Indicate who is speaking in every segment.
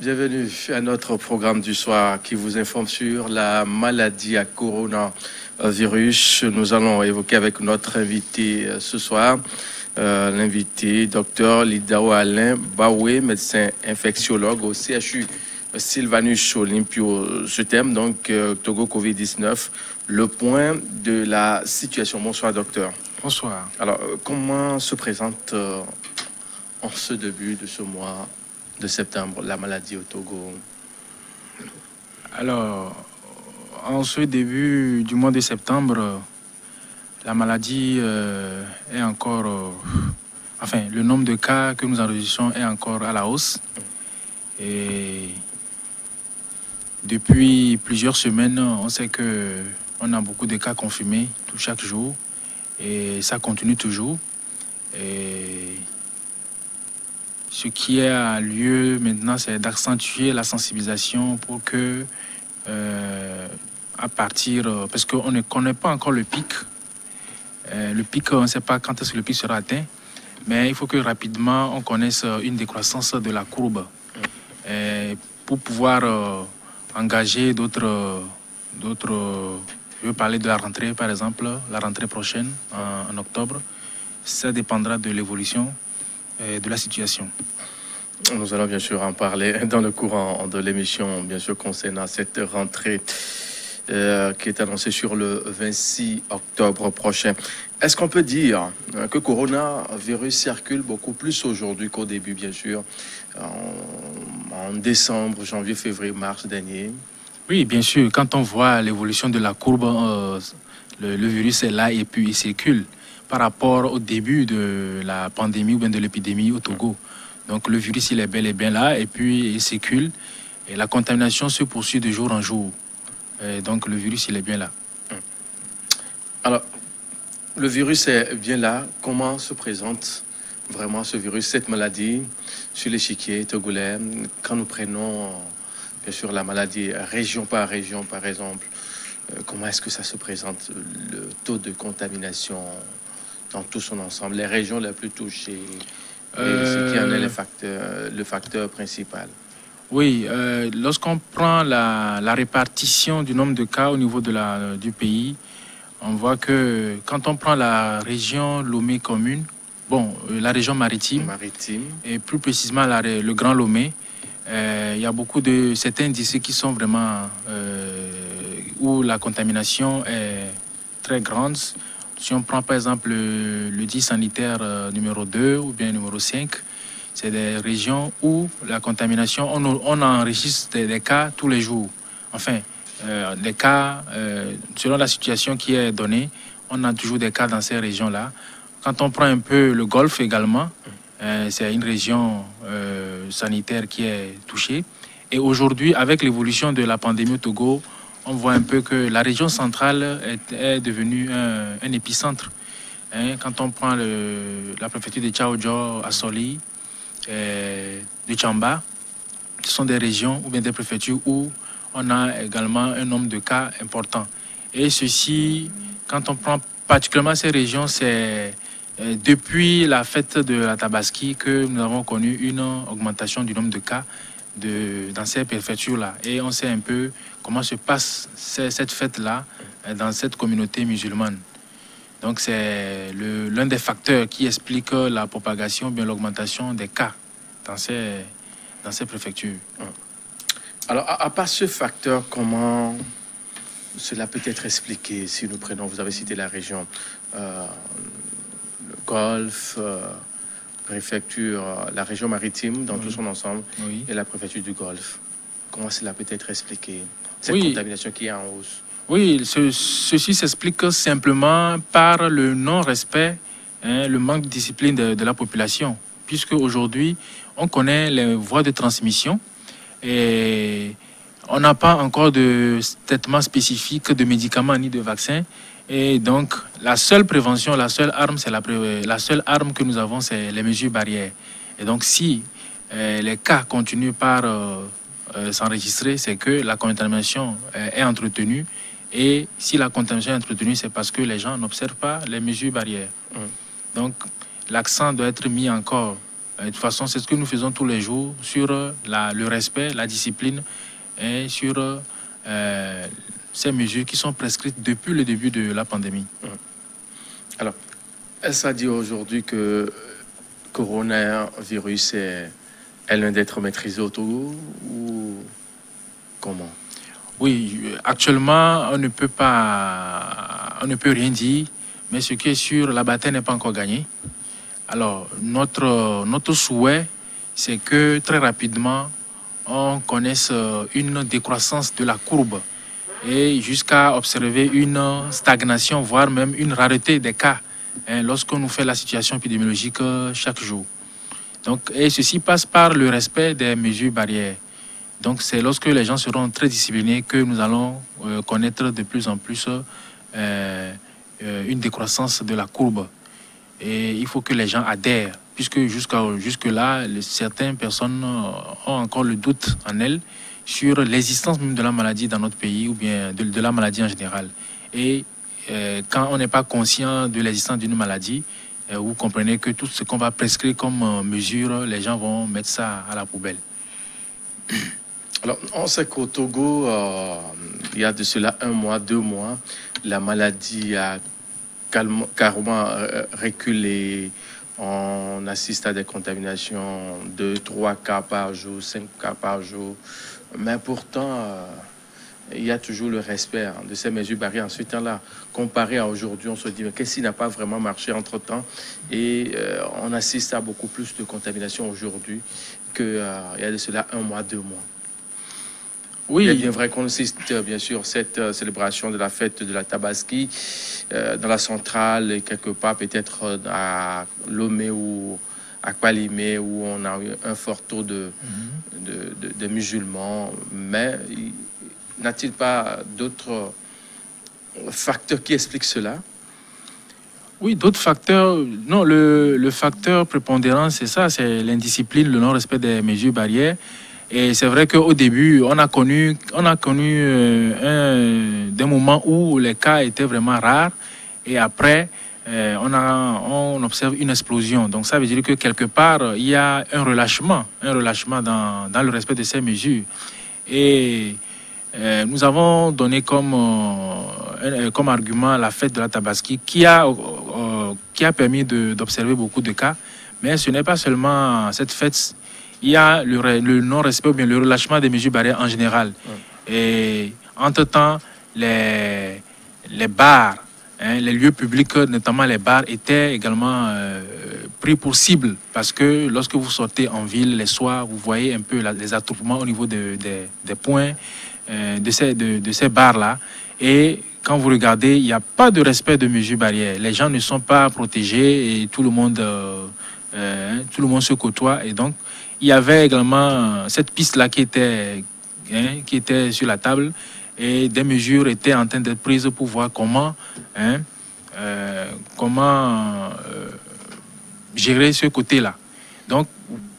Speaker 1: Bienvenue à notre programme du soir qui vous informe sur la maladie à coronavirus. Nous allons évoquer avec notre invité ce soir, l'invité Dr Lidao Alain Baoué, médecin infectiologue au CHU Sylvanus Olympio. Ce thème, donc, Togo Covid-19, le point de la situation. Bonsoir, docteur.
Speaker 2: Bonsoir.
Speaker 1: Alors, comment se présente en ce début de ce mois de septembre la maladie au Togo?
Speaker 2: Alors, en ce début du mois de septembre, la maladie est encore... enfin, le nombre de cas que nous enregistrons est encore à la hausse. Et depuis plusieurs semaines, on sait qu'on a beaucoup de cas confirmés chaque jour. Et ça continue toujours. Et ce qui a lieu maintenant, c'est d'accentuer la sensibilisation pour que, à partir, parce qu'on ne connaît pas encore le pic. Le pic, on ne sait pas quand est-ce que le pic sera atteint, mais il faut que rapidement on connaisse une décroissance de la courbe pour pouvoir engager d'autres. Je veux parler de la rentrée, par exemple, la rentrée prochaine, en octobre. Ça dépendra de l'évolution de la situation.
Speaker 1: Nous allons bien sûr en parler dans le courant de l'émission, bien sûr, concernant cette rentrée qui est annoncée sur le 26 octobre prochain. Est-ce qu'on peut dire que coronavirus circule beaucoup plus aujourd'hui qu'au début, bien sûr, en décembre, janvier, février, mars dernier?
Speaker 2: Oui, bien sûr. Quand on voit l'évolution de la courbe, le virus est là et puis il circule par rapport au début de la pandémie ou bien de l'épidémie au Togo. Donc le virus, il est bel et bien là et puis il circule et la contamination se poursuit de jour en jour. Et donc le virus, il est bien là.
Speaker 1: Alors, le virus est bien là. Comment se présente vraiment ce virus, cette maladie sur l'échiquier togolais? Quand nous prenons, bien sûr, la maladie région, par exemple, comment est-ce que ça se présente, le taux de contamination dans tout son ensemble, les régions les plus touchées, ce qui en est le facteur principal?
Speaker 2: Oui, lorsqu'on prend la répartition du nombre de cas au niveau du pays, on voit que quand on prend la région Lomé commune, la région maritime, et plus précisément le Grand Lomé, il y a beaucoup de certains indices qui sont vraiment où la contamination est très grande. Si on prend par exemple le dit sanitaire numéro 2 ou bien numéro 5, c'est des régions où la contamination, on enregistre des cas tous les jours. Enfin, des cas, selon la situation qui est donnée, on a toujours des cas dans ces régions-là. Quand on prend un peu le Golfe également, c'est une région sanitaire qui est touchée. Et aujourd'hui, avec l'évolution de la pandémie au Togo, on voit un peu que la région centrale est devenue un épicentre. Quand on prend la préfecture de Tchaodjo, Assoli, de Tchamba, ce sont des régions ou bien des préfectures où on a également un nombre de cas important. Et ceci, quand on prend particulièrement ces régions, c'est depuis la fête de la Tabaski que nous avons connu une augmentation du nombre de cas dans ces préfectures-là. Et on sait un peu comment se passe cette fête-là dans cette communauté musulmane. Donc c'est l'un des facteurs qui explique la propagation, bien l'augmentation des cas dans ces préfectures.
Speaker 1: Alors, à part ce facteur, comment cela peut être expliqué si nous prenons, vous avez cité la région, le Golfe, préfecture, la région maritime dans tout son ensemble,
Speaker 2: oui,
Speaker 1: et la préfecture du Golfe. Comment cela peut être expliqué, cette contamination qui est en hausse? Oui,
Speaker 2: ceci s'explique simplement par le non-respect, le manque de discipline de la population, puisque aujourd'hui, on connaît les voies de transmission et on n'a pas encore de traitement spécifique de médicaments ni de vaccins. Et donc, la seule prévention, la seule arme que nous avons, c'est les mesures barrières. Et donc, si les cas continuent par s'enregistrer, c'est que la contamination est entretenue. Et si la contamination est entretenue, c'est parce que les gens n'observent pas les mesures barrières. Donc, l'accent doit être mis encore De toute façon, c'est ce que nous faisons tous les jours sur le respect, la discipline et sur ces mesures qui sont prescrites depuis le début de la pandémie.
Speaker 1: Alors, est-ce à dire aujourd'hui que le coronavirus est loin d'être maîtrisé autour ou comment?
Speaker 2: Oui, actuellement, on ne peut rien dire, mais ce qui est sûr, la bataille n'est pas encore gagnée. Alors, notre souhait, c'est que très rapidement, on connaisse une décroissance de la courbe et jusqu'à observer une stagnation, voire même une rareté des cas lorsqu'on nous fait la situation épidémiologique chaque jour. Donc, et ceci passe par le respect des mesures barrières. Donc, c'est lorsque les gens seront très disciplinés que nous allons connaître de plus en plus une décroissance de la courbe. Et il faut que les gens adhèrent, puisque jusque-là, certaines personnes ont encore le doute en elles sur l'existence même de la maladie dans notre pays ou bien de la maladie en général. Et quand on n'est pas conscient de l'existence d'une maladie, vous comprenez que tout ce qu'on va prescrire comme mesure, les gens vont mettre ça à la poubelle.
Speaker 1: Alors, on sait qu'au Togo, il y a de cela 1 mois, 2 mois, la maladie a carrément reculé. On assiste à des contaminations de 3 cas par jour, 5 cas par jour. Mais pourtant, il y a toujours le respect de ces mesures barrières. Ensuite, là, comparé à aujourd'hui, on se dit, mais qu'est-ce qui n'a pas vraiment marché entre-temps? Et on assiste à beaucoup plus de contaminations aujourd'hui qu'il y a de cela 1 mois, 2 mois. Oui. Il est bien vrai qu'on assiste, bien sûr, cette célébration de la fête de la Tabaski dans la centrale et quelque part peut-être à Lomé ou à Kwalimé où on a eu un fort taux de musulmans. Mais n'a-t-il pas d'autres facteurs qui expliquent cela?
Speaker 2: Oui, d'autres facteurs. Non, le facteur prépondérant, c'est ça, c'est l'indiscipline, le non-respect des mesures barrières. Et c'est vrai qu'au début, on a connu des moments où les cas étaient vraiment rares. Et après, on observe une explosion. Donc ça veut dire que quelque part, il y a un relâchement dans le respect de ces mesures. Et nous avons donné comme argument la fête de la Tabaski qui a permis d'observer beaucoup de cas. Mais ce n'est pas seulement cette fête. Il y a le non-respect ou bien le relâchement des mesures barrières en général. Et entre-temps, les bars, les lieux publics, notamment les bars, étaient également pris pour cible. Parce que lorsque vous sortez en ville les soirs, vous voyez un peu les attroupements au niveau des points de ces bars-là. Et quand vous regardez, il n'y a pas de respect de mesures barrières. Les gens ne sont pas protégés et tout le monde se côtoie. Et donc, il y avait également cette piste-là qui était sur la table et des mesures étaient en train d'être prises pour voir comment gérer ce côté-là. Donc,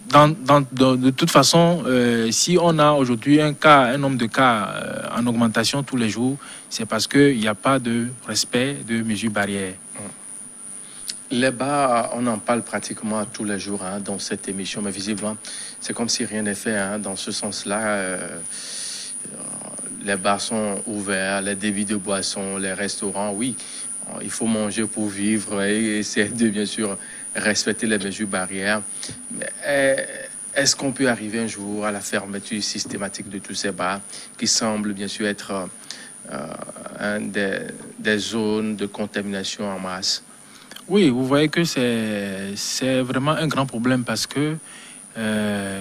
Speaker 2: de toute façon, si on a aujourd'hui un nombre de cas en augmentation tous les jours, c'est parce qu'il n'y a pas de respect de mesures barrières.
Speaker 1: Les bars, on en parle pratiquement tous les jours dans cette émission, mais visiblement, c'est comme si rien n'est fait dans ce sens-là. Les bars sont ouverts, les débits de boissons, les restaurants, oui, il faut manger pour vivre et essayer de, bien sûr, respecter les mesures barrières. Mais est-ce qu'on peut arriver un jour à la fermeture systématique de tous ces bars qui semblent, bien sûr, être des zones de contamination en masse?
Speaker 2: Oui, vous voyez que c'est vraiment un grand problème parce que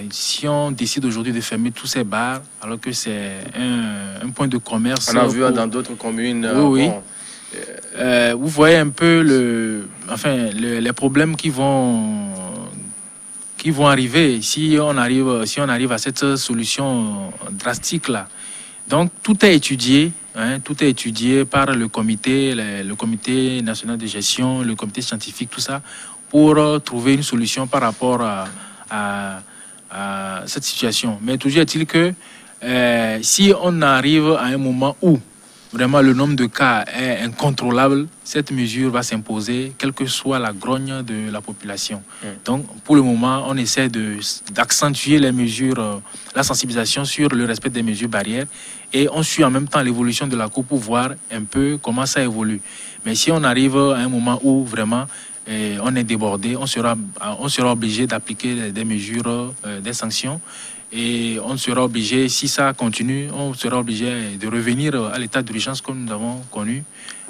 Speaker 2: si on décide aujourd'hui de fermer tous ces bars, alors que c'est un point de commerce...
Speaker 1: On a vu dans d'autres communes.
Speaker 2: Oui, bon, vous voyez un peu les problèmes qui vont arriver si on arrive à cette solution drastique là. Donc tout est étudié. Tout est étudié par le comité national de gestion, le comité scientifique, tout ça, pour trouver une solution par rapport à cette situation. Mais toujours est-il que si on arrive à un moment où vraiment le nombre de cas est incontrôlable, cette mesure va s'imposer, quelle que soit la grogne de la population. Donc, pour le moment, on essaie d'accentuer les mesures, la sensibilisation sur le respect des mesures barrières, et on suit en même temps l'évolution de la cour pour voir un peu comment ça évolue. Mais si on arrive à un moment où vraiment on est débordé, on sera obligé d'appliquer des mesures, des sanctions. Et on sera obligé, si ça continue, on sera obligé de revenir à l'état d'urgence que nous avons connu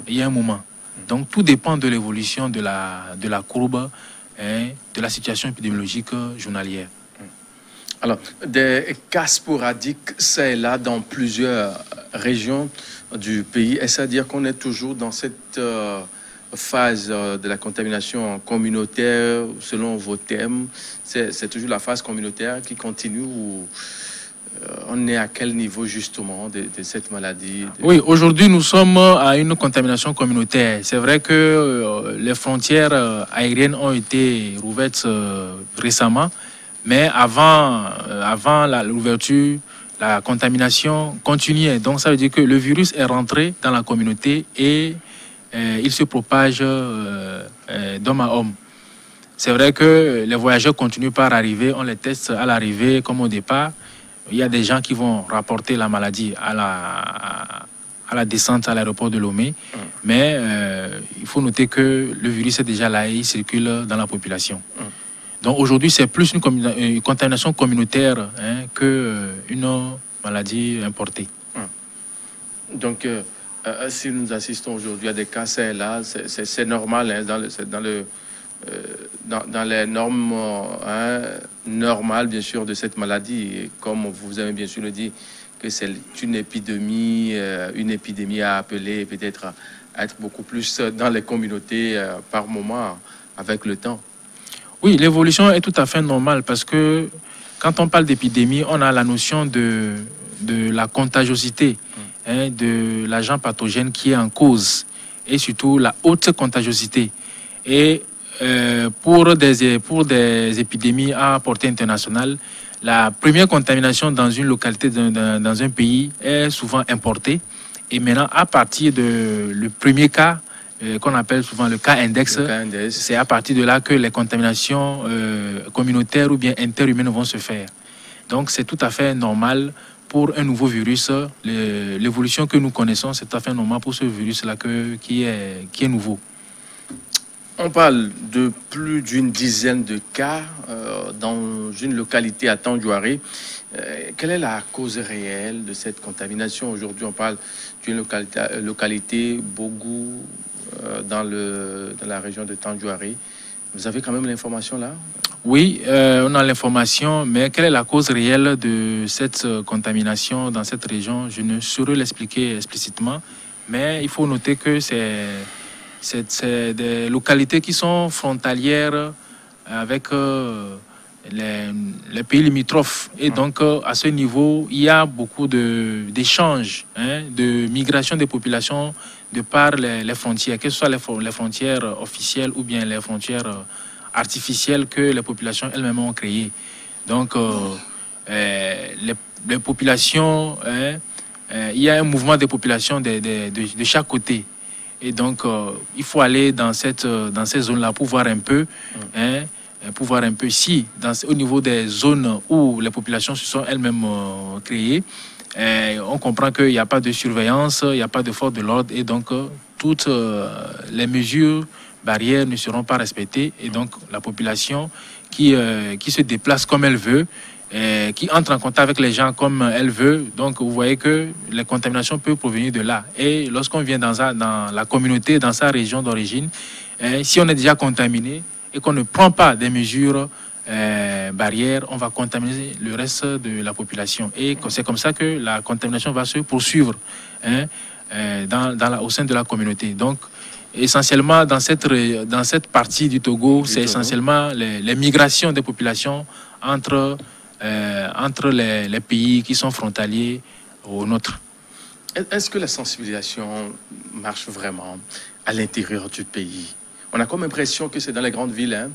Speaker 2: il y a un moment. Donc tout dépend de l'évolution de la courbe et de la situation épidémiologique journalière.
Speaker 1: Alors, des cas sporadiques, c'est là dans plusieurs régions du pays. Est-ce à dire qu'on est toujours dans cette phase de la contamination communautaire, selon vos termes? C'est toujours la phase communautaire qui continue ou on est à quel niveau justement de cette maladie?
Speaker 2: Oui, aujourd'hui nous sommes à une contamination communautaire. C'est vrai que les frontières aériennes ont été rouvertes récemment, mais avant l'ouverture, la contamination continuait. Donc ça veut dire que le virus est rentré dans la communauté et il se propage d'homme à homme. C'est vrai que les voyageurs continuent par arriver, on les teste à l'arrivée comme au départ. Il y a des gens qui vont rapporter la maladie à la descente à l'aéroport de Lomé. Mais il faut noter que le virus est déjà là et il circule dans la population. Donc aujourd'hui, c'est plus une contamination communautaire qu'une maladie importée.
Speaker 1: Donc, si nous assistons aujourd'hui à des cas, c'est là, c'est normal, hein, dans les normes normales, bien sûr, de cette maladie. Et comme vous avez bien sûr le dit, que c'est une épidémie à appeler, peut-être à être beaucoup plus dans les communautés par moment, avec le temps.
Speaker 2: Oui, l'évolution est tout à fait normale parce que quand on parle d'épidémie, on a la notion de la contagiosité, de l'agent pathogène qui est en cause et surtout la haute contagiosité. Et pour des épidémies à portée internationale, la première contamination dans une localité, dans un pays, est souvent importée. Et maintenant, à partir le premier cas, qu'on appelle souvent le cas index, c'est à partir de là que les contaminations communautaires ou bien interhumaines vont se faire. Donc c'est tout à fait normal pour un nouveau virus. L'évolution que nous connaissons, c'est tout à fait normal pour ce virus-là qui est nouveau.
Speaker 1: On parle de plus d'une dizaine de cas dans une localité à Tandjouaré. Quelle est la cause réelle de cette contamination? Aujourd'hui, on parle d'une localité Bogou dans la région de Tandjouaré. Vous avez quand même l'information là?
Speaker 2: Oui, on a l'information, mais quelle est la cause réelle de cette contamination dans cette région? Je ne saurais l'expliquer explicitement, mais il faut noter que c'est des localités qui sont frontalières avec les pays limitrophes. Et donc, à ce niveau, il y a beaucoup d'échanges, de migration des populations de par les frontières, que ce soit les frontières officielles ou bien les frontières artificielles que les populations elles-mêmes ont créées. Donc, les populations, il y a un mouvement des populations de chaque côté. Et donc, il faut aller dans ces zones-là pour voir un peu, si, au niveau des zones où les populations se sont elles-mêmes créées, on comprend qu'il n'y a pas de surveillance, il n'y a pas de force de l'ordre, et donc toutes les mesures barrières ne seront pas respectées. Et donc, la population qui se déplace comme elle veut, qui entre en contact avec les gens comme elle veut. Donc, vous voyez que les contaminations peuvent provenir de là. Et lorsqu'on vient dans la communauté, dans sa région d'origine, si on est déjà contaminé et qu'on ne prend pas des mesures barrières, on va contaminer le reste de la population. Et c'est comme ça que la contamination va se poursuivre au sein de la communauté. Donc, essentiellement, dans cette partie du Togo, c'est essentiellement les migrations des populations entre les pays qui sont frontaliers aux nôtres.
Speaker 1: Est-ce que la sensibilisation marche vraiment à l'intérieur du pays? On a comme impression que c'est dans les grandes villes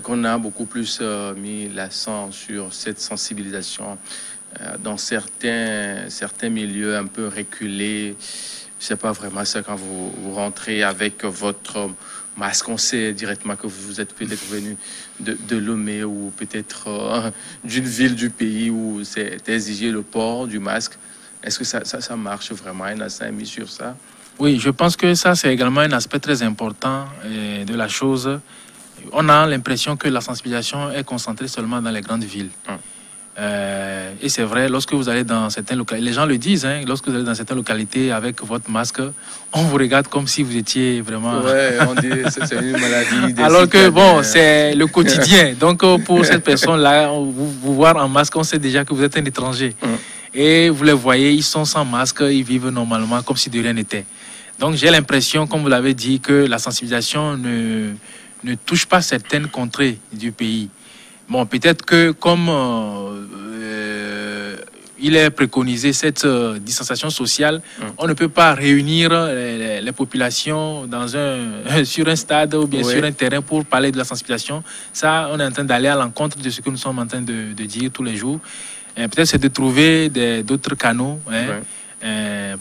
Speaker 1: qu'on a beaucoup plus mis l'accent sur cette sensibilisation dans certains milieux un peu reculés, c'est pas vraiment ça quand vous rentrez avec votre masque. On sait directement que vous êtes peut-être venu de Lomé ou peut-être d'une ville du pays où c'est exigé le port du masque. Est-ce que ça marche vraiment? Un accent mis sur ça?
Speaker 2: Oui, je pense que ça, c'est également un aspect très important de la chose. On a l'impression que la sensibilisation est concentrée seulement dans les grandes villes. Et c'est vrai, lorsque vous allez dans certaines localités, les gens le disent, hein, lorsque vous allez dans certaines localités avec votre masque, on vous regarde comme si vous étiez vraiment...
Speaker 1: Ouais, on dit c'est une maladie.
Speaker 2: Alors que bon, c'est le quotidien. Donc pour cette personne-là, vous voir en masque, on sait déjà que vous êtes un étranger. Et vous les voyez, ils sont sans masque, ils vivent normalement comme si de rien n'était. Donc j'ai l'impression, comme vous l'avez dit, que la sensibilisation ne touche pas certaines contrées du pays. Bon, peut-être que comme il est préconisé cette distanciation sociale, on ne peut pas réunir les populations sur un stade ou bien sur un terrain pour parler de la sensibilisation. Ça, on est en train d'aller à l'encontre de ce que nous sommes en train de dire tous les jours. Peut-être c'est de trouver d'autres canaux,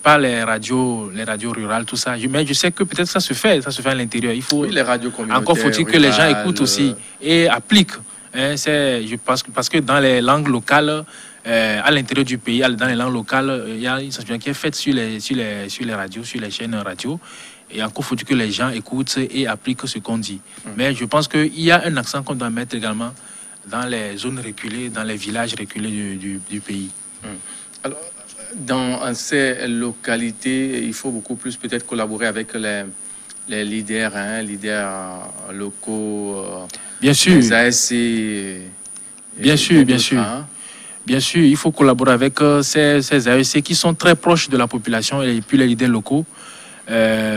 Speaker 2: pas les radios rurales, tout ça. Mais je sais que peut-être ça se fait à l'intérieur. Il faut,
Speaker 1: les radios communautaires.
Speaker 2: Encore faut-il que les gens écoutent aussi et appliquent. Je pense parce que dans les langues locales, à l'intérieur du pays, dans les langues locales, il y a une sensibilisation qui est faite sur les radios, sur les chaînes radio. Et encore faut-il que les gens écoutent et appliquent ce qu'on dit. Mais je pense qu'il y a un accent qu'on doit mettre également dans les zones reculées, dans les villages reculés du pays.
Speaker 1: Alors, dans ces localités, il faut beaucoup plus peut-être collaborer avec les leaders, leaders locaux,
Speaker 2: bien sûr.
Speaker 1: Les ASC.
Speaker 2: Bien sûr. Bien sûr, il faut collaborer avec ces ASC qui sont très proches de la population et puis les leaders locaux.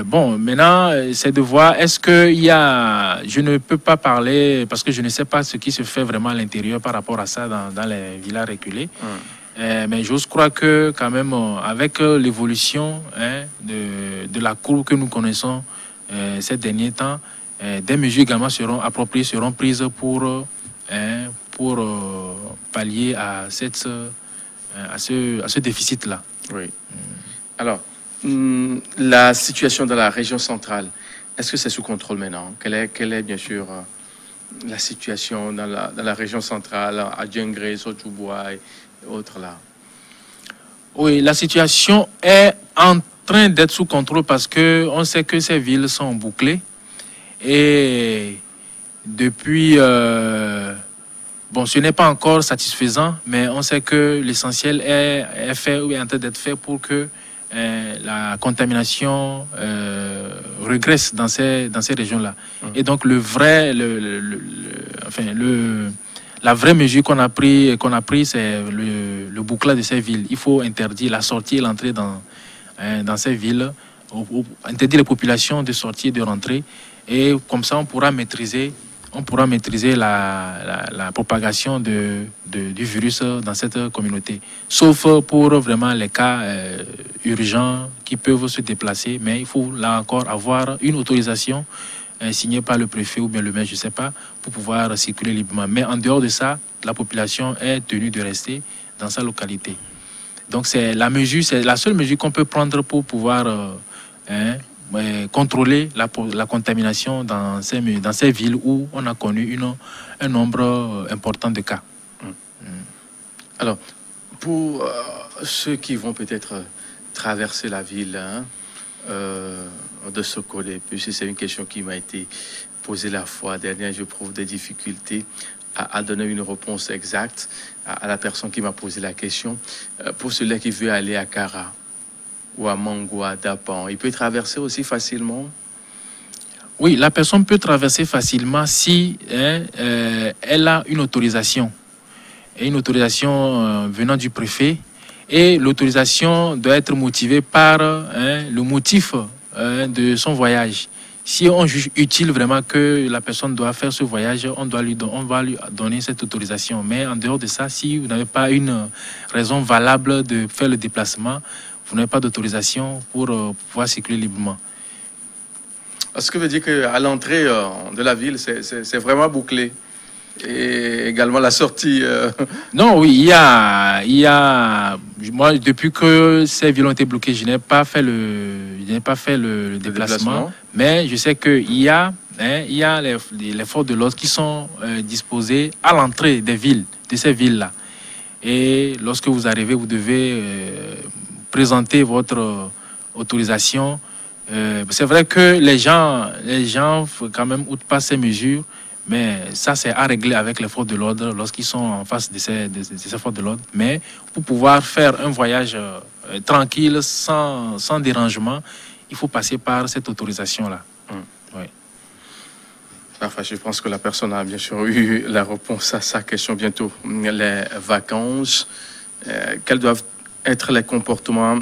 Speaker 2: Bon, maintenant, c'est de voir, est-ce qu'il y a... Je ne peux pas parler parce que je ne sais pas ce qui se fait vraiment à l'intérieur par rapport à ça dans les villages reculés. Mais j'ose croire que quand même, avec l'évolution de la courbe que nous connaissons ces derniers temps, des mesures également seront appropriées, seront prises pour pallier à ce déficit-là.
Speaker 1: Oui. Alors, la situation dans la région centrale, est-ce que c'est sous contrôle maintenant? Quelle est bien sûr la situation dans la région centrale, à Djengré, Sotouboua et autres là?
Speaker 2: Oui, la situation est en train d'être sous contrôle parce qu'on sait que ces villes sont bouclées. Et depuis... bon, ce n'est pas encore satisfaisant, mais on sait que l'essentiel est fait ou est en train d'être fait pour que la contamination régresse dans ces régions-là. Et donc la vraie mesure qu'on a pris, c'est le bouclage de ces villes. Il faut interdire la sortie et l'entrée dans ces villes, interdire les populations de sortir et de rentrer. Et comme ça, on pourra maîtriser la propagation du virus dans cette communauté. Sauf pour vraiment les cas urgents qui peuvent se déplacer. Mais il faut là encore avoir une autorisation signée par le préfet ou bien le maire, je ne sais pas, pour pouvoir circuler librement. Mais en dehors de ça, la population est tenue de rester dans sa localité. Donc c'est la seule mesure qu'on peut prendre pour pouvoir contrôler la contamination dans ces villes où on a connu un nombre important de cas.
Speaker 1: Alors, pour ceux qui vont peut-être traverser la ville de Sokode, puisque c'est une question qui m'a été posée la fois dernière, je trouve des difficultés à donner une réponse exacte à la personne qui m'a posé la question. Pour celui qui veut aller à Kara, ou à Mango, à Dapan, il peut traverser aussi facilement?
Speaker 2: Oui, la personne peut traverser facilement si elle a une autorisation. Et une autorisation venant du préfet. Et l'autorisation doit être motivée par le motif de son voyage. Si on juge utile vraiment que la personne doit faire ce voyage, on va lui donner cette autorisation. Mais en dehors de ça, si vous n'avez pas une raison valable de faire le déplacement, vous n'avez pas d'autorisation pour pouvoir circuler librement.
Speaker 1: Ce que veut dire qu'à l'entrée de la ville, c'est vraiment bouclé. et également la sortie.
Speaker 2: Non, oui, moi, depuis que ces villes ont été bloquées, je n'ai pas fait le déplacement, mais je sais qu'il y a, hein, il y a les forces de l'ordre qui sont disposés à l'entrée des villes, de ces villes-là. Et lorsque vous arrivez, vous devez présenter votre autorisation. C'est vrai que les gens quand même outent pas ces mesures, mais ça c'est à régler avec les forces de l'ordre lorsqu'ils sont en face de ces forces de l'ordre. Mais pour pouvoir faire un voyage tranquille, sans dérangement, il faut passer par cette autorisation-là. Oui.
Speaker 1: Enfin, je pense que la personne a bien sûr eu la réponse à sa question bientôt. Les vacances, quels doivent être les comportements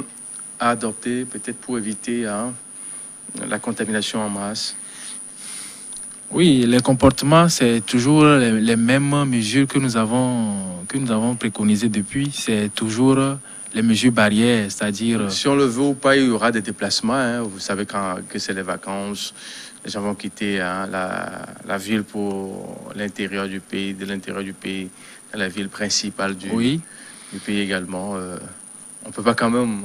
Speaker 1: à adopter peut-être pour éviter la contamination en masse?
Speaker 2: Oui, les comportements, c'est toujours les mêmes mesures que nous avons préconisées depuis. C'est toujours les mesures barrières, c'est-à-dire...
Speaker 1: Si on le veut ou pas, il y aura des déplacements. Hein. Vous savez que c'est les vacances, les gens vont quitter la ville pour l'intérieur du pays, de l'intérieur du pays, la ville principale du pays également. On ne peut pas quand même...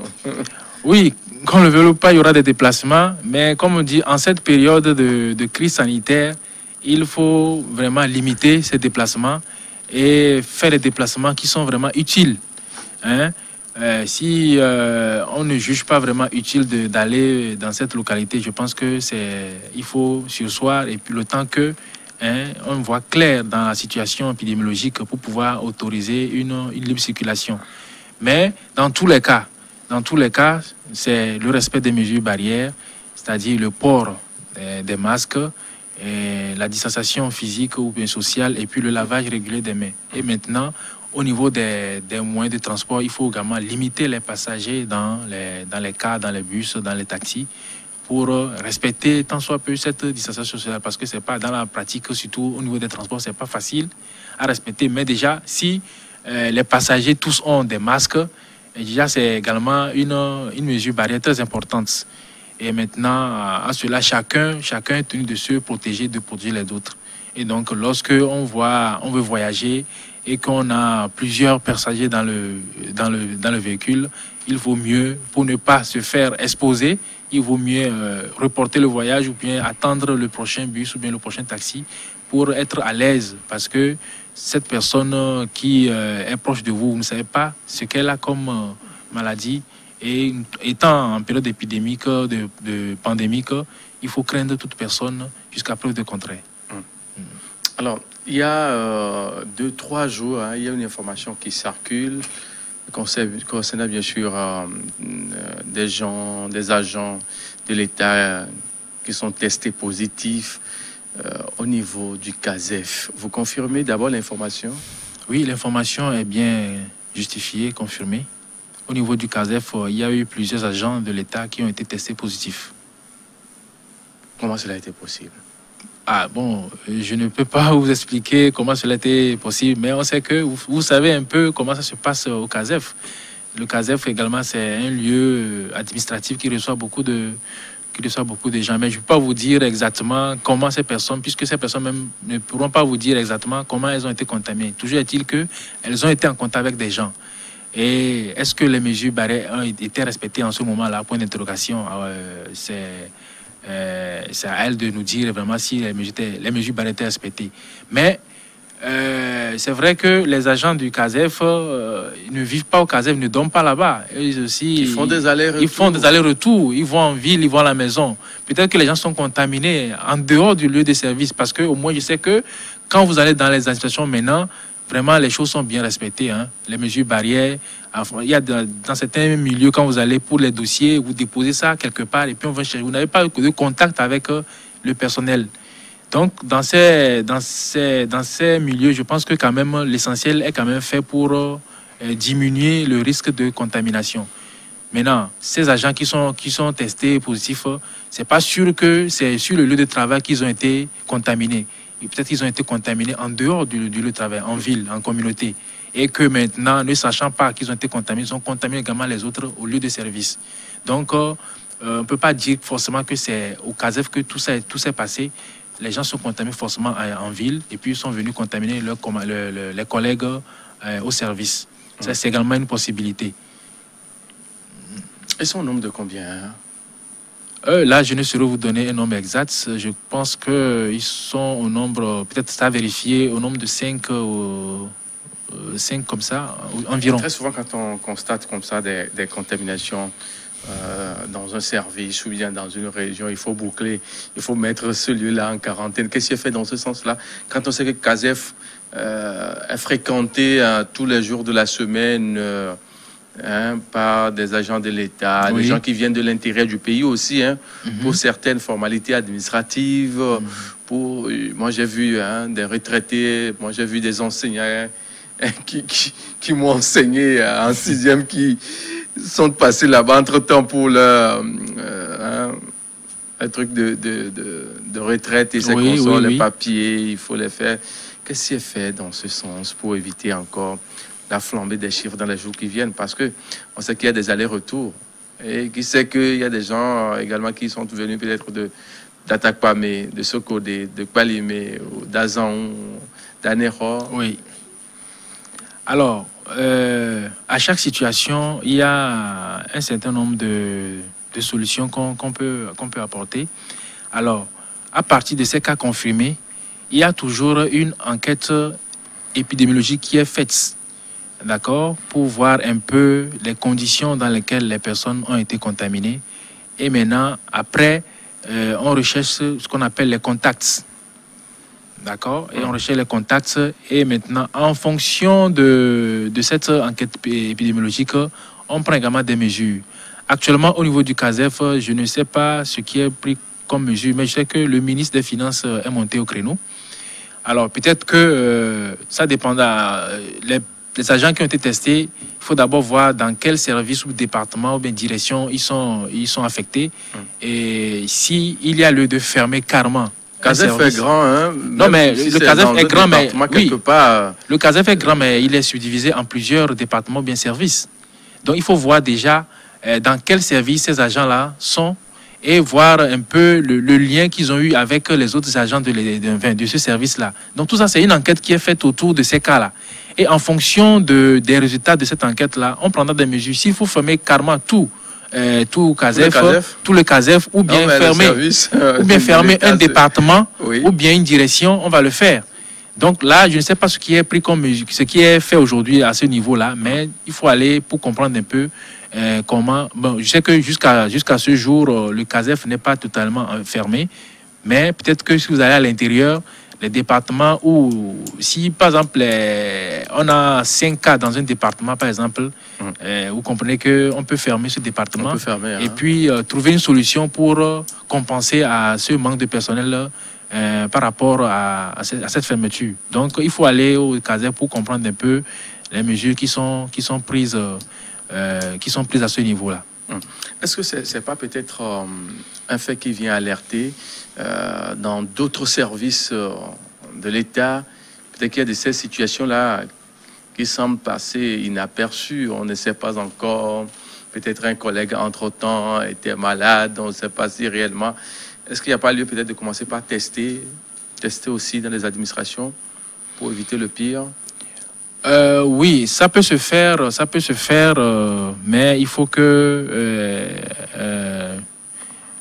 Speaker 2: Oui, qu'on le veuille ou pas, il y aura des déplacements. Mais comme on dit, en cette période de crise sanitaire, il faut vraiment limiter ces déplacements et faire des déplacements qui sont vraiment utiles. Hein? Si on ne juge pas vraiment utile d'aller dans cette localité, je pense que il faut surseoir et puis le temps que on voit clair dans la situation épidémiologique pour pouvoir autoriser une libre circulation. Mais dans tous les cas, c'est le respect des mesures barrières, c'est-à-dire le port des masques, et la distanciation physique ou bien sociale, et puis le lavage régulier des mains. Et maintenant, au niveau des moyens de transport, il faut également limiter les passagers dans les cars, dans les bus, dans les taxis, pour respecter tant soit peu cette distanciation sociale, parce que c'est pas dans la pratique, surtout au niveau des transports, c'est pas facile à respecter. Mais déjà, si les passagers tous ont des masques, et déjà, c'est également une mesure barrière très importante. Et maintenant, à cela, chacun est tenu de se protéger, de protéger les autres. Et donc, lorsque on veut voyager et qu'on a plusieurs passagers dans le véhicule, il vaut mieux, pour ne pas se faire exposer, il vaut mieux reporter le voyage ou bien attendre le prochain bus ou bien le prochain taxi pour être à l'aise. Parce que cette personne qui est proche de vous, vous ne savez pas ce qu'elle a comme maladie. Et étant en période épidémique, de pandémique, il faut craindre toute personne jusqu'à preuve de contraire.
Speaker 1: Alors, il y a 2-3 jours, il y a une information qui circule concernant bien sûr des agents de l'État qui sont testés positifs au niveau du CASEF. Vous confirmez d'abord l'information?
Speaker 2: Oui, l'information est bien justifiée, confirmée. Au niveau du CASEF, il y a eu plusieurs agents de l'État qui ont été testés positifs.
Speaker 1: Comment cela a été possible?
Speaker 2: Ah bon, je ne peux pas vous expliquer comment cela a été possible, mais on sait que vous savez un peu comment ça se passe au CASEF. Le CASEF également, c'est un lieu administratif qui reçoit beaucoup de gens. Mais je ne peux pas vous dire exactement comment ces personnes, puisque ces personnes même ne pourront pas vous dire exactement comment elles ont été contaminées. Toujours est-il qu'elles ont été en contact avec des gens. Et est-ce que les mesures barrières ont été respectées en ce moment-là? Point d'interrogation. C'est à elle de nous dire vraiment si les mesures barrières étaient respectées. Mais c'est vrai que les agents du CASEF ne vivent pas au CASEF, ne dorment pas là-bas.
Speaker 1: Ils font des allers-retours.
Speaker 2: Ils font des allers-retours. Ils vont en ville, ils vont à la maison. Peut-être que les gens sont contaminés en dehors du lieu de service. Parce que au moins, je sais que quand vous allez dans les administrations maintenant, vraiment, les choses sont bien respectées. Hein. Les mesures barrières. Il y a dans certains milieux, quand vous allez pour les dossiers, vous déposez ça quelque part et puis on va chercher. Vous n'avez pas de contact avec le personnel. Donc, dans ces milieux, je pense que quand même, l'essentiel est quand même fait pour diminuer le risque de contamination. Maintenant, ces agents qui sont testés positifs, c'est pas sûr que c'est sur le lieu de travail qu'ils ont été contaminés. Peut-être qu'ils ont été contaminés en dehors du lieu de travail, en ville, en communauté. Et que maintenant, ne sachant pas qu'ils ont été contaminés, ils ont contaminé également les autres au lieu de service. Donc, on ne peut pas dire forcément que c'est au CASEF que tout s'est passé. les gens sont contaminés forcément en ville et puis ils sont venus contaminer les collègues au service. Ça, c'est également une possibilité.
Speaker 1: Ils sont au nombre de combien, hein?
Speaker 2: Là, je ne saurais vous donner un nombre exact. Je pense qu'ils sont au nombre, peut-être ça à vérifier, au nombre de 5 comme ça, environ.
Speaker 1: Très souvent, quand on constate comme ça des contaminations dans un service ou bien dans une région, il faut boucler, il faut mettre ce lieu-là en quarantaine. Qu'est-ce qui est fait dans ce sens-là? Quand on sait que CASEF est fréquenté tous les jours de la semaine par des agents de l'État,
Speaker 2: Oui.
Speaker 1: des gens qui viennent de l'intérieur du pays aussi, pour certaines formalités administratives. Moi, j'ai vu des retraités, moi, j'ai vu des enseignants qui m'ont enseigné en 6e, qui sont passés là-bas entre-temps pour un truc de retraite et c'est les papiers, il faut les faire. Qu'est-ce qui est fait dans ce sens pour éviter encore la flambée des chiffres dans les jours qui viennent? Parce que on sait qu'il y a des allers-retours et qui sait qu'il y a des gens également qui sont venus peut-être d'Atakpamé, de Sokodé, de Kpalimé, d'Azan, d'Anero.
Speaker 2: Oui. Alors, à chaque situation, il y a un certain nombre de solutions qu'on peut apporter. Alors, à partir de ces cas confirmés, il y a toujours une enquête épidémiologique qui est faite, d'accord, pour voir un peu les conditions dans lesquelles les personnes ont été contaminées. Et maintenant, après, on recherche ce qu'on appelle les contacts. D'accord? Et on recherche les contacts. Et maintenant, en fonction de cette enquête épidémiologique, on prend également des mesures. Actuellement, au niveau du CASEF, je ne sais pas ce qui est pris comme mesure, mais je sais que le ministre des Finances est monté au créneau. Alors, peut-être que ça dépendra. Les agents qui ont été testés, il faut d'abord voir dans quel service ou département ou bien direction ils sont affectés. Et s'il y a lieu de fermer carrément.
Speaker 1: Le CASEF est grand, hein?
Speaker 2: Non, mais le CASEF est grand, mais oui,
Speaker 1: part...
Speaker 2: le CASEF est grand, mais il est subdivisé en plusieurs départements, bien services. Donc, il faut voir déjà dans quel service ces agents-là sont et voir un peu le lien qu'ils ont eu avec les autres agents de ce service-là. Donc, tout ça, c'est une enquête qui est faite autour de ces cas-là. Et en fonction des résultats de cette enquête-là, on prendra des mesures. S'il faut fermer carrément tout le CASEF, ou bien fermer un département, oui, ou bien une direction, on va le faire. Donc là, je ne sais pas ce qui est pris comme mesure, ce qui est fait aujourd'hui à ce niveau-là, mais il faut aller pour comprendre un peu comment. Bon, je sais que jusqu'à ce jour, le CASEF n'est pas totalement fermé, mais peut-être que si vous allez à l'intérieur, les départements où, si par exemple on a 5 cas dans un département par exemple, vous comprenez qu'on peut fermer ce département, et puis trouver une solution pour compenser à ce manque de personnel par rapport à cette fermeture. Donc il faut aller au CASEF pour comprendre un peu les mesures qui sont prises à ce niveau-là.
Speaker 1: Est-ce que c'est pas peut-être un fait qui vient alerter dans d'autres services de l'État? Peut-être qu'il y a de ces situations-là qui semblent passer inaperçues. On ne sait pas encore. Peut-être un collègue, entre-temps, était malade. On ne sait pas si réellement... Est-ce qu'il n'y a pas lieu peut-être de commencer par tester aussi dans les administrations pour éviter le pire?
Speaker 2: Oui, ça peut se faire, mais il faut que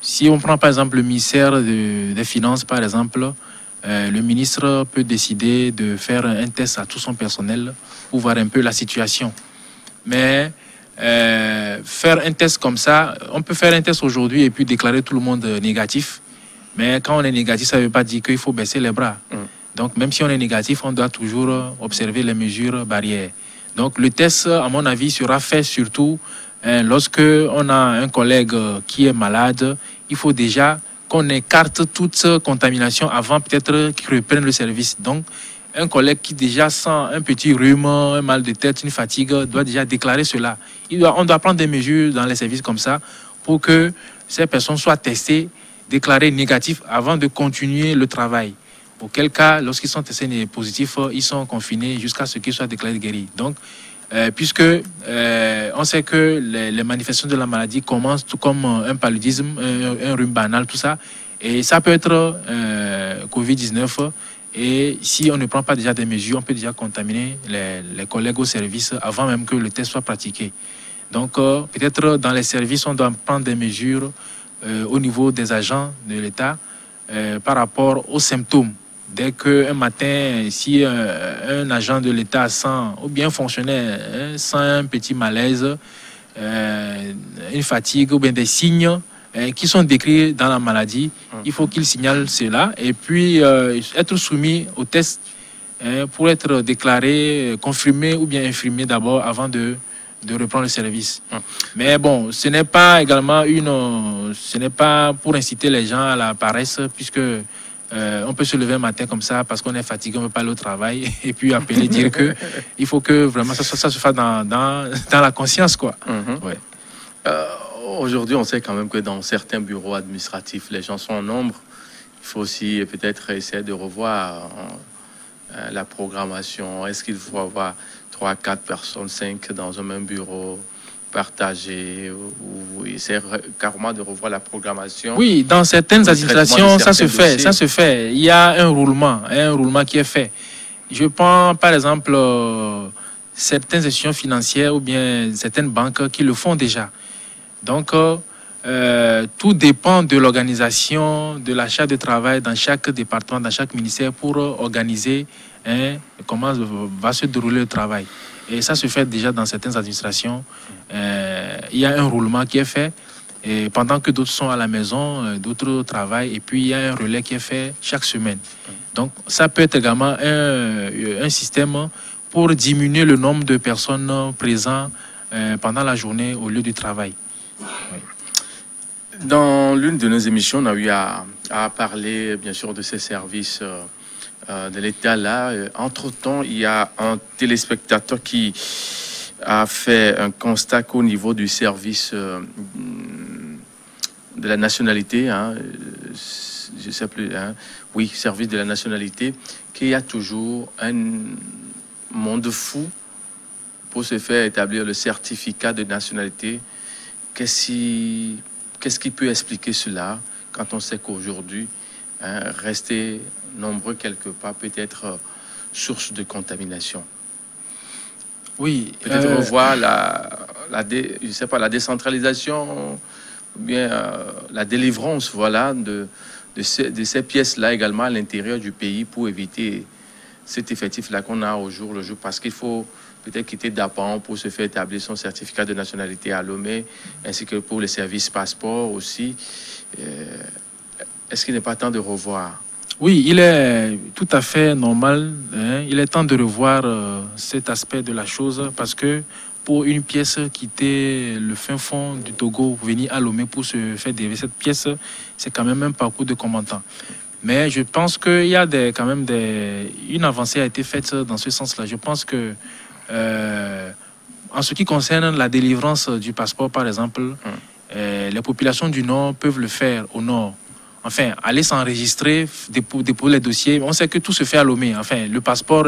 Speaker 2: si on prend par exemple le ministère des Finances, par exemple, le ministre peut décider de faire un test à tout son personnel pour voir un peu la situation. Mais faire un test comme ça, on peut faire un test aujourd'hui et puis déclarer tout le monde négatif. Mais quand on est négatif, ça ne veut pas dire qu'il faut baisser les bras. Donc, même si on est négatif, on doit toujours observer les mesures barrières. Donc, le test, à mon avis, sera fait surtout lorsque on a un collègue qui est malade. Il faut déjà qu'on écarte toute contamination avant peut-être qu'il reprenne le service. Donc, un collègue qui déjà sent un petit rhume, un mal de tête, une fatigue, doit déjà déclarer cela. On doit prendre des mesures dans les services comme ça pour que ces personnes soient testées, déclarées négatives avant de continuer le travail. Auquel cas, lorsqu'ils sont testés positifs, ils sont confinés jusqu'à ce qu'ils soient déclarés guéris. Donc, puisque on sait que les manifestations de la maladie commencent tout comme un paludisme, un rhume banal, tout ça, Et ça peut être Covid-19. Et si on ne prend pas déjà des mesures, on peut déjà contaminer les collègues au service avant même que le test soit pratiqué. Donc, peut-être dans les services, on doit prendre des mesures au niveau des agents de l'État par rapport aux symptômes. Dès qu'un matin, si un agent de l'État sent, ou bien un fonctionnaire sent un petit malaise, une fatigue ou bien des signes qui sont décrits dans la maladie, il faut qu'il signale cela et puis être soumis au test pour être déclaré, confirmé ou bien infirmé d'abord avant de reprendre le service. Mais bon, ce n'est pas également ce n'est pas pour inciter les gens à la paresse, puisque on peut se lever un matin comme ça parce qu'on est fatigué, on ne veut pas aller au travail et puis appeler dire que il faut que vraiment ça se fasse dans la conscience, quoi. Ouais.
Speaker 1: Aujourd'hui, on sait quand même que dans certains bureaux administratifs, les gens sont en nombre. Il faut aussi peut-être essayer de revoir la programmation. Est-ce qu'il faut avoir 3, 4 personnes, 5 dans un même bureau partagé ou essayer carrément de revoir la programmation?
Speaker 2: Oui, dans certaines administrations, ça se fait. Il y a un roulement qui est fait. Je prends par exemple certaines institutions financières ou bien certaines banques qui le font déjà. Donc, tout dépend de l'organisation, de la charge de travail dans chaque département, dans chaque ministère pour organiser comment va se dérouler le travail. Et ça se fait déjà dans certaines administrations. Il y a un roulement qui est fait et pendant que d'autres sont à la maison, d'autres travaillent. Et puis, il y a un relais qui est fait chaque semaine. Donc, ça peut être également un système pour diminuer le nombre de personnes présentes pendant la journée au lieu du travail. Oui.
Speaker 1: Dans l'une de nos émissions, on a eu à parler, bien sûr, de ces services de l'État là. Entre-temps, il y a un téléspectateur qui a fait un constat qu'au niveau du service de la nationalité, je ne sais plus, oui, service de la nationalité, qu'il y a toujours un monde fou pour se faire établir le certificat de nationalité. Qu'est-ce qui peut expliquer cela quand on sait qu'aujourd'hui, rester nombreux quelque part peut être source de contamination?
Speaker 2: Oui.
Speaker 1: Peut-être revoir je sais pas, la décentralisation ou bien la délivrance, voilà, de ces pièces-là également à l'intérieur du pays pour éviter cet effectif-là qu'on a au jour le jour, parce qu'il faut peut-être quitter Dapan pour se faire établir son certificat de nationalité à Lomé, ainsi que pour les services passeport aussi. Est-ce qu'il n'est pas temps de revoir?
Speaker 2: Oui, il est tout à fait normal. Il est temps de revoir cet aspect de la chose parce que pour une pièce quitter le fin fond du Togo, venir à Lomé pour se faire délivrer cette pièce, c'est quand même un parcours de combattant. Mais je pense qu'il y a une avancée a été faite dans ce sens-là. Je pense que en ce qui concerne la délivrance du passeport, par exemple, les populations du Nord peuvent le faire au Nord. Enfin, aller s'enregistrer, déposer les dossiers. On sait que tout se fait à Lomé. Enfin, le passeport,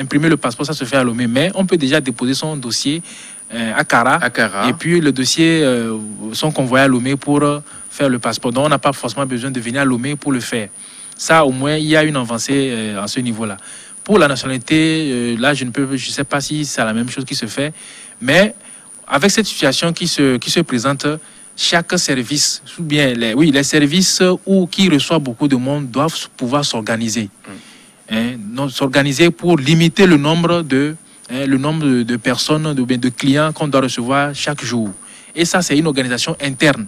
Speaker 2: imprimer le passeport, ça se fait à Lomé. Mais on peut déjà déposer son dossier à Kara. Et puis, le dossier sont convoyés à Lomé pour faire le passeport. Donc, on n'a pas forcément besoin de venir à Lomé pour le faire. Ça, au moins, il y a une avancée à ce niveau-là. Pour la nationalité, là, je ne sais pas si c'est la même chose qui se fait. Mais avec cette situation qui se présente, chaque service, ou bien les services qui reçoivent beaucoup de monde doivent pouvoir s'organiser. S'organiser pour limiter le nombre de personnes, de clients qu'on doit recevoir chaque jour. Et ça, c'est une organisation interne.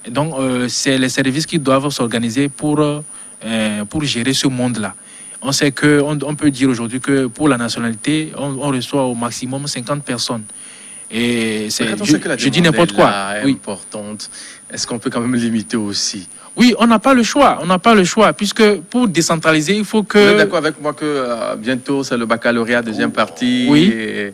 Speaker 2: Et donc, c'est les services qui doivent s'organiser pour gérer ce monde-là. On sait on peut dire aujourd'hui que pour la nationalité, on reçoit au maximum 50 personnes. Et je dis n'importe quoi.
Speaker 1: Oui. Importante. Est-ce qu'on peut quand même limiter aussi?
Speaker 2: Oui, on n'a pas le choix. On n'a pas le choix, puisque pour décentraliser, il faut que...
Speaker 1: Vous êtes d'accord avec moi que bientôt, c'est le baccalauréat deuxième partie?
Speaker 2: Oui.
Speaker 1: Et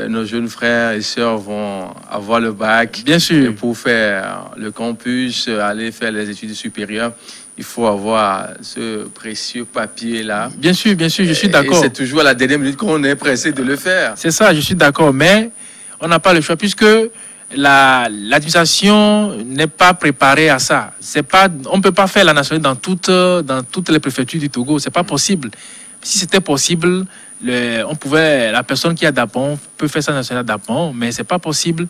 Speaker 1: nos jeunes frères et sœurs vont avoir le bac.
Speaker 2: Bien sûr.
Speaker 1: Et pour faire le campus, aller faire les études supérieures, il faut avoir ce précieux papier-là.
Speaker 2: Bien sûr, je suis d'accord.
Speaker 1: Et c'est toujours à la dernière minute qu'on est pressé de le faire.
Speaker 2: C'est ça, je suis d'accord. Mais on n'a pas le choix, puisque l'administration n'est pas préparée à ça. On ne peut pas faire la nationalité dans toutes les préfectures du Togo. C'est pas possible. Si c'était possible, la personne qui a d'Apon peut faire sa nationalité d'Apon, mais c'est pas possible.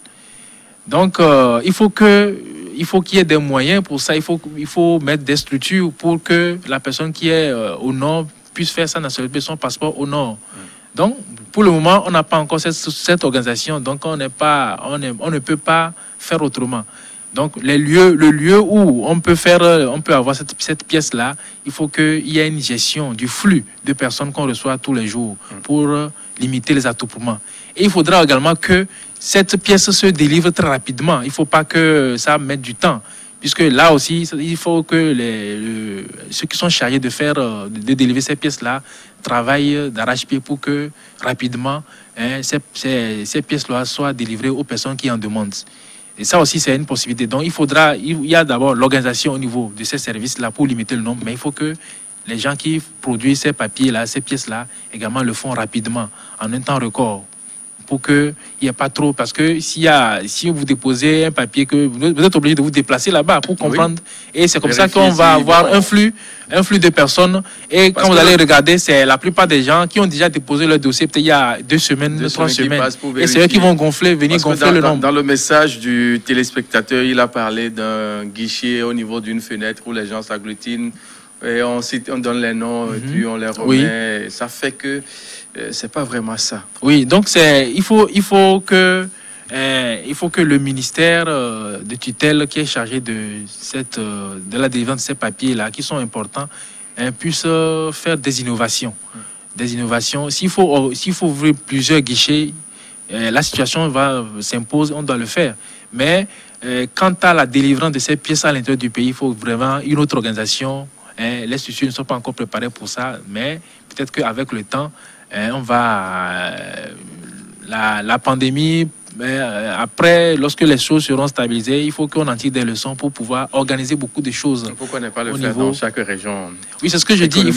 Speaker 2: Donc, il faut qu'il y ait des moyens pour ça. Il faut mettre des structures pour que la personne qui est au nord puisse faire sa nationalité, son passeport au nord. Donc, pour le moment, on n'a pas encore cette organisation. Donc, on ne peut pas faire autrement. Donc, le lieu où on peut avoir cette pièce-là, il faut qu'il y ait une gestion du flux de personnes qu'on reçoit tous les jours pour limiter les attroupements. Et il faudra également que cette pièce se délivre très rapidement. Il ne faut pas que ça mette du temps. Puisque là aussi, il faut que ceux qui sont chargés de délivrer ces pièces-là travaillent d'arrache-pied pour que rapidement ces pièces-là soient délivrées aux personnes qui en demandent. Et ça aussi, c'est une possibilité. Donc, il y a d'abord l'organisation au niveau de ces services-là pour limiter le nombre, mais il faut que les gens qui produisent ces papiers-là, ces pièces-là, également le font rapidement, en un temps record, pour qu'il n'y ait pas trop. Parce que si vous déposez un papier, vous êtes obligé de vous déplacer là-bas pour comprendre. Oui. Et c'est comme ça qu'on va avoir un flux de personnes. Et quand vous allez regarder, c'est la plupart des gens qui ont déjà déposé leur dossier, peut-être il y a 2 semaines, 3 semaines. Et c'est eux qui vont venir gonfler le nombre.
Speaker 1: Dans le message du téléspectateur, il a parlé d'un guichet au niveau d'une fenêtre où les gens s'agglutinent. Et on donne les noms et puis on les remet. Oui. Ça fait que c'est pas vraiment ça.
Speaker 2: Oui, donc il faut que le ministère de tutelle qui est chargé de la délivrance de ces papiers-là, qui sont importants, puisse faire des innovations. Des innovations. S'il faut ouvrir plusieurs guichets, la situation s'impose, on doit le faire. Mais quant à la délivrance de ces pièces à l'intérieur du pays, il faut vraiment une autre organisation. Les structures ne sont pas encore préparées pour ça, mais peut-être qu'avec le temps, la pandémie, après, lorsque les choses seront stabilisées, il faut qu'on en tire des leçons pour pouvoir organiser beaucoup de choses.
Speaker 1: Pourquoi ne pas le faire dans chaque région?
Speaker 2: Oui, c'est ce que je dis. Il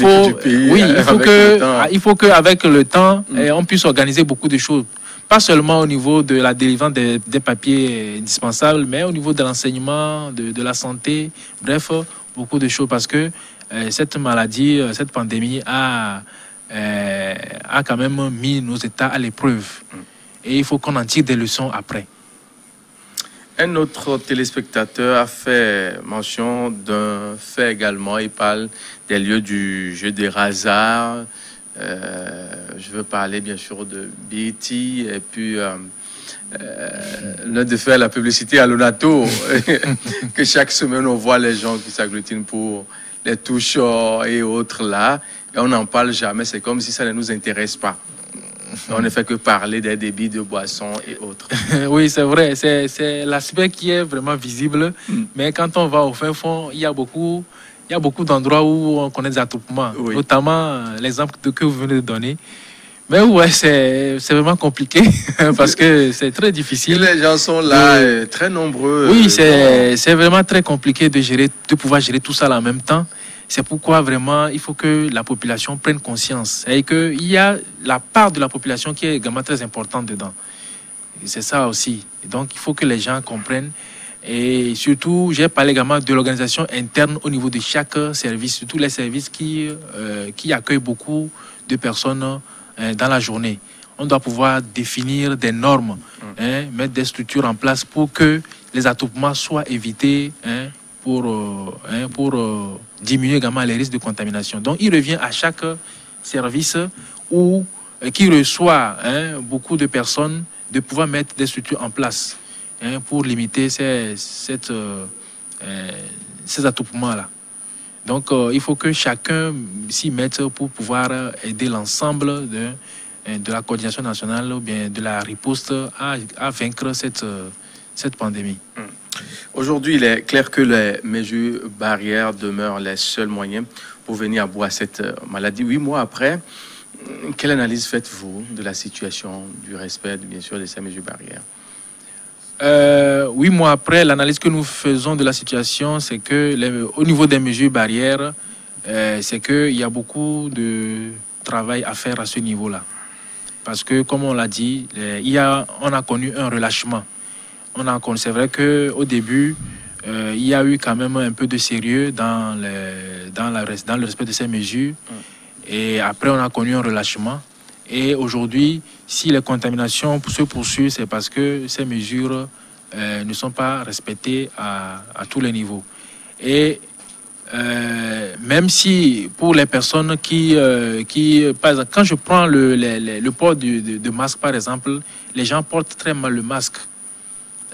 Speaker 2: faut qu'avec le temps, on puisse organiser beaucoup de choses. Pas seulement au niveau de la délivrance des papiers indispensables, mais au niveau de l'enseignement, de la santé, bref, beaucoup de choses. Parce que cette maladie, cette pandémie a quand même mis nos États à l'épreuve. Et il faut qu'on en tire des leçons après.
Speaker 1: Un autre téléspectateur a fait mention d'un fait également. Il parle des lieux du jeu des hasards. Je veux parler bien sûr de BET et puis de faire la publicité à l'ONATO. Que chaque semaine on voit les gens qui s'agglutinent pour les touches et autres là. Et on n'en parle jamais. C'est comme si ça ne nous intéresse pas. On ne fait que parler des débits de boissons et autres.
Speaker 2: Oui, c'est vrai. C'est l'aspect qui est vraiment visible. Mais quand on va au fin fond, il y a beaucoup d'endroits où on connaît des attroupements. Oui. Notamment l'exemple que vous venez de donner. Mais ouais, c'est vraiment compliqué parce que c'est très difficile.
Speaker 1: Et les gens sont là, très nombreux.
Speaker 2: Oui, c'est vraiment très compliqué de pouvoir gérer tout ça en même temps. C'est pourquoi vraiment il faut que la population prenne conscience et qu'il y a la part de la population qui est également très importante dedans. C'est ça aussi. Et donc il faut que les gens comprennent. Et surtout, j'ai parlé également de l'organisation interne au niveau de chaque service, surtout les services qui accueillent beaucoup de personnes dans la journée. On doit pouvoir définir des normes, mettre des structures en place pour que les attroupements soient évités, pour diminuer également les risques de contamination. Donc, il revient à chaque service qui reçoit beaucoup de personnes de pouvoir mettre des structures en place pour limiter ces attroupements-là. Donc, il faut que chacun s'y mette pour pouvoir aider l'ensemble de la coordination nationale ou bien de la riposte à vaincre cette pandémie.
Speaker 1: Aujourd'hui, il est clair que les mesures barrières demeurent les seuls moyens pour venir à bout à cette maladie. 8 mois après, quelle analyse faites-vous de la situation, du respect, bien sûr, de ces mesures barrières?
Speaker 2: 8 mois après, l'analyse que nous faisons de la situation, c'est que au niveau des mesures barrières, c'est qu'il y a beaucoup de travail à faire à ce niveau-là. Parce que, comme on l'a dit, on a connu un relâchement. c'est vrai qu'au début, il y a eu quand même un peu de sérieux dans le respect de ces mesures. Et après, on a connu un relâchement. Et aujourd'hui, si les contaminations se poursuivent, c'est parce que ces mesures ne sont pas respectées à tous les niveaux. Et même si pour les personnes qui par exemple, quand je prends le port de masque, par exemple, les gens portent très mal le masque.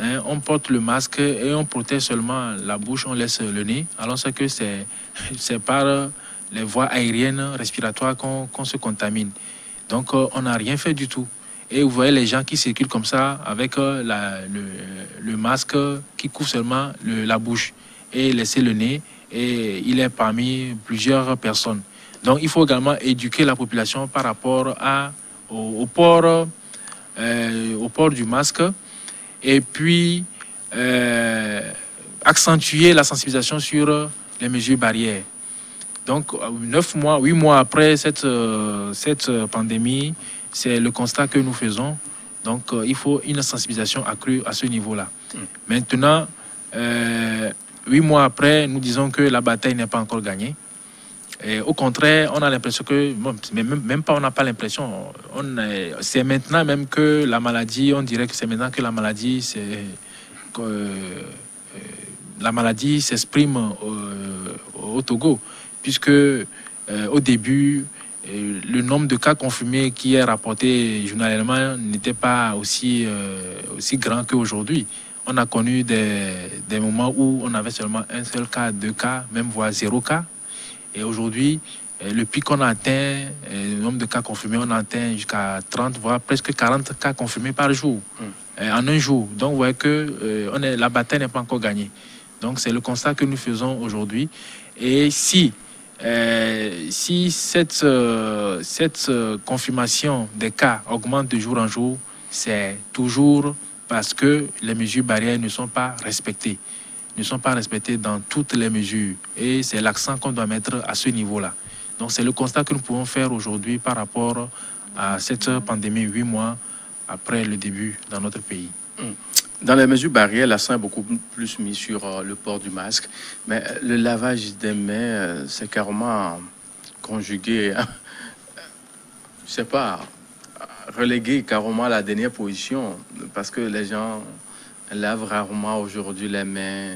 Speaker 2: Hein, on porte le masque et on protège seulement la bouche, on laisse le nez. Alors c'est que c'est par les voies aériennes respiratoires qu'on se contamine. Donc on n'a rien fait du tout. Et vous voyez les gens qui circulent comme ça avec le masque qui couvre seulement la bouche et laisser le nez. Et il est parmi plusieurs personnes. Donc il faut également éduquer la population par rapport au port du masque. Et puis accentuer la sensibilisation sur les mesures barrières. Donc 8 mois après cette pandémie, c'est le constat que nous faisons. Donc il faut une sensibilisation accrue à ce niveau-là. Maintenant, 8 mois après, nous disons que la bataille n'est pas encore gagnée. Et au contraire, on a l'impression que, même pas, on n'a pas l'impression, c'est maintenant même que la maladie, on dirait que c'est maintenant que la maladie s'exprime au Togo, puisque au début, le nombre de cas confirmés qui est rapporté journalièrement n'était pas aussi grand qu'aujourd'hui. On a connu des moments où on avait seulement un seul cas, 2 cas, même voire 0 cas. Et aujourd'hui, le pic qu'on a atteint, le nombre de cas confirmés, on a atteint jusqu'à 30, voire presque 40 cas confirmés par jour, en un jour. Donc, vous voyez que la bataille n'est pas encore gagnée. Donc, c'est le constat que nous faisons aujourd'hui. Et si cette confirmation des cas augmente de jour en jour, c'est toujours parce que les mesures barrières ne sont pas respectées. Ne sont pas respectés dans toutes les mesures. Et c'est l'accent qu'on doit mettre à ce niveau-là. Donc c'est le constat que nous pouvons faire aujourd'hui par rapport à cette pandémie 8 mois après le début dans notre pays.
Speaker 1: Dans les mesures barrières, l'accent est beaucoup plus mis sur le port du masque. Mais le lavage des mains, c'est carrément conjugué, je sais pas, relégué carrément à la dernière position. Parce que les gens lavent rarement aujourd'hui les mains.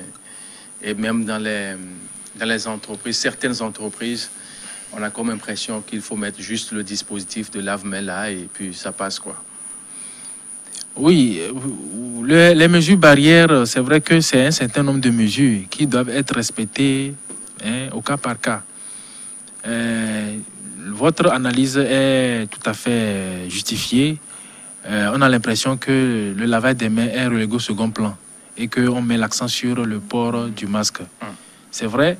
Speaker 1: Et même dans les entreprises, certaines entreprises, on a comme impression qu'il faut mettre juste le dispositif de lave-mains là et puis ça passe quoi.
Speaker 2: Oui, les mesures barrières, c'est vrai que c'est un certain nombre de mesures qui doivent être respectées au cas par cas. Votre analyse est tout à fait justifiée. On a l'impression que le lavage des mains est relégué au second plan et qu'on met l'accent sur le port du masque. C'est vrai,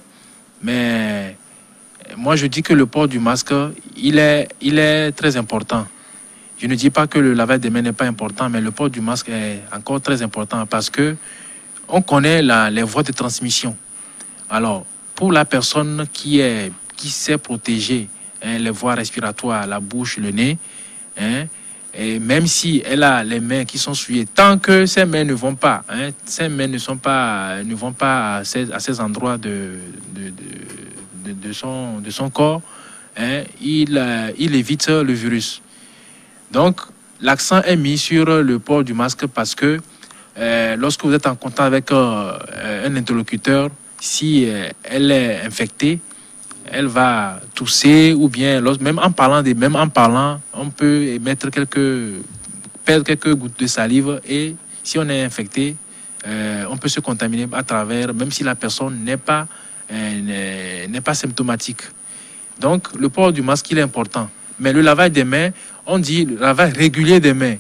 Speaker 2: mais moi je dis que le port du masque, il est très important. Je ne dis pas que le lavage des mains n'est pas important, mais le port du masque est encore très important parce que on connaît les voies de transmission. Alors, pour la personne qui sait protéger les voies respiratoires, la bouche, le nez, et même si elle a les mains qui sont souillées, tant que ses mains ne vont pas, ses mains ne vont pas à ces endroits de son corps, il évite le virus. Donc, l'accent est mis sur le port du masque parce que lorsque vous êtes en contact avec un interlocuteur, si elle est infectée, elle va tousser ou bien même en parlant, on peut perdre quelques gouttes de salive et si on est infecté, on peut se contaminer à travers, même si la personne n'est pas symptomatique. Donc, le port du masque, il est important. Mais le lavage des mains, on dit le lavage régulier des mains.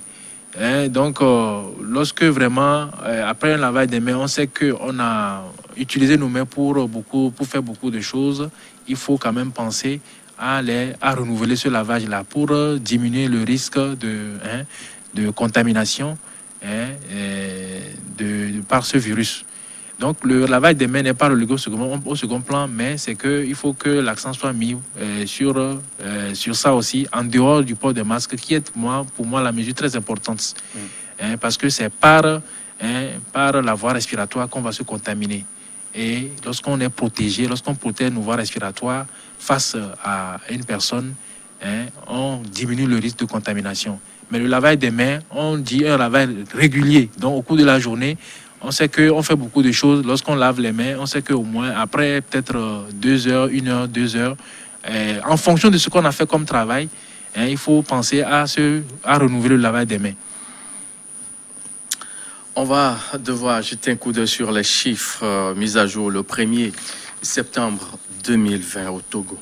Speaker 2: Donc, lorsque vraiment, après un lavage des mains, on sait qu'on a utilisé nos mains pour faire beaucoup de choses, il faut quand même penser à renouveler ce lavage-là pour diminuer le risque de contamination par ce virus. Donc, le lavage des mains n'est pas relégué au second plan, mais c'est qu'il faut que l'accent soit mis sur ça aussi, en dehors du port des masques, qui est pour moi la mesure très importante. Parce que c'est par par la voie respiratoire qu'on va se contaminer. Et lorsqu'on est protégé, lorsqu'on protège nos voies respiratoires face à une personne, on diminue le risque de contamination. Mais le lavage des mains, on dit un lavage régulier. Donc au cours de la journée, on sait qu'on fait beaucoup de choses. Lorsqu'on lave les mains, on sait qu'au moins après peut-être 2 heures, 1 heure, 2 heures, en fonction de ce qu'on a fait comme travail, il faut penser à renouveler le lavage des mains.
Speaker 1: On va devoir jeter un coup d'œil sur les chiffres mis à jour le 1er septembre 2020 au Togo.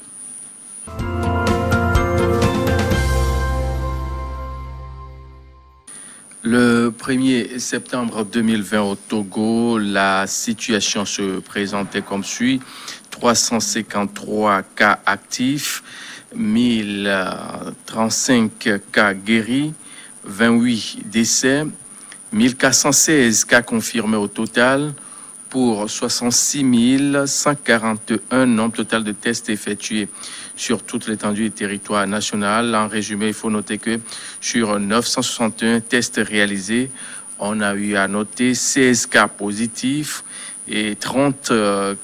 Speaker 1: Le 1er septembre 2020 au Togo, la situation se présentait comme suit. 353 cas actifs, 1035 cas guéris, 28 décès, 1416 cas confirmés au total pour 66 141 nombre total de tests effectués sur toute l'étendue du territoire national. En résumé, il faut noter que sur 961 tests réalisés, on a eu à noter 16 cas positifs et 30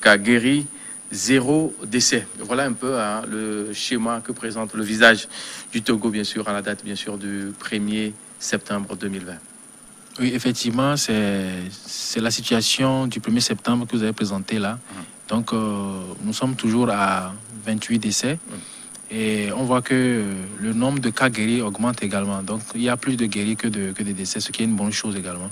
Speaker 1: cas guéris, 0 décès. Voilà un peu le schéma que présente le visage du Togo, bien sûr, à la date bien sûr du 1er septembre 2020.
Speaker 2: Oui, effectivement, c'est la situation du 1er septembre que vous avez présentée là. Donc, nous sommes toujours à 28 décès. Et on voit que le nombre de cas guéris augmente également. Donc, il y a plus de guéris que de décès, ce qui est une bonne chose également.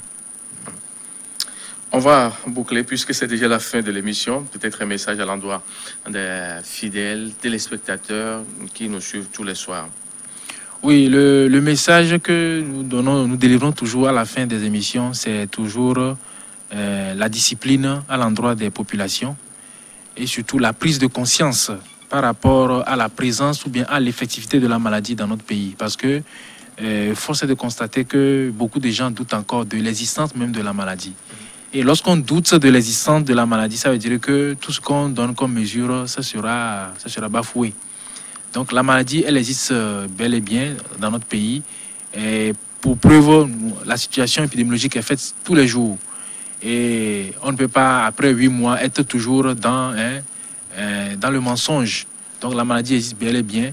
Speaker 1: On va boucler, puisque c'est déjà la fin de l'émission. Peut-être un message à l'endroit des fidèles téléspectateurs qui nous suivent tous les soirs.
Speaker 2: Oui, le message que nous délivrons toujours à la fin des émissions, c'est toujours la discipline à l'endroit des populations et surtout la prise de conscience par rapport à la présence ou bien à l'effectivité de la maladie dans notre pays. Parce que force est de constater que beaucoup de gens doutent encore de l'existence même de la maladie. Et lorsqu'on doute de l'existence de la maladie, ça veut dire que tout ce qu'on donne comme mesure, ça sera bafoué. Donc la maladie, elle existe bel et bien dans notre pays. Et pour preuve, la situation épidémiologique est faite tous les jours. Et on ne peut pas, après 8 mois, être toujours dans le mensonge. Donc la maladie existe bel et bien.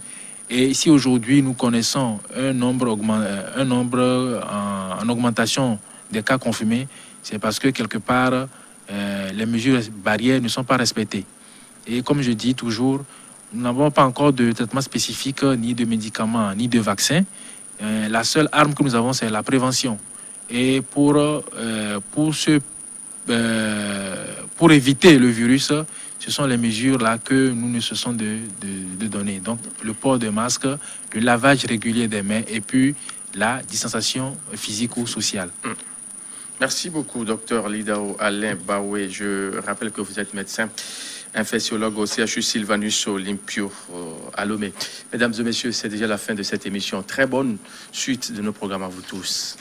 Speaker 2: Et si aujourd'hui nous connaissons un nombre en augmentation des cas confirmés, c'est parce que quelque part, les mesures barrières ne sont pas respectées. Et comme je dis toujours, nous n'avons pas encore de traitement spécifique, ni de médicaments, ni de vaccins. La seule arme que nous avons, c'est la prévention. Et pour éviter le virus, ce sont les mesures là que nous ne cessons de donner. Donc, le port de masque, le lavage régulier des mains et puis la distanciation physique ou sociale.
Speaker 1: Merci beaucoup, docteur Lidao Alain Baoué. Je rappelle que vous êtes médecin infectiologue au CHU Sylvanus Olympio à Lomé. Mesdames et messieurs, c'est déjà la fin de cette émission. Très bonne suite de nos programmes à vous tous.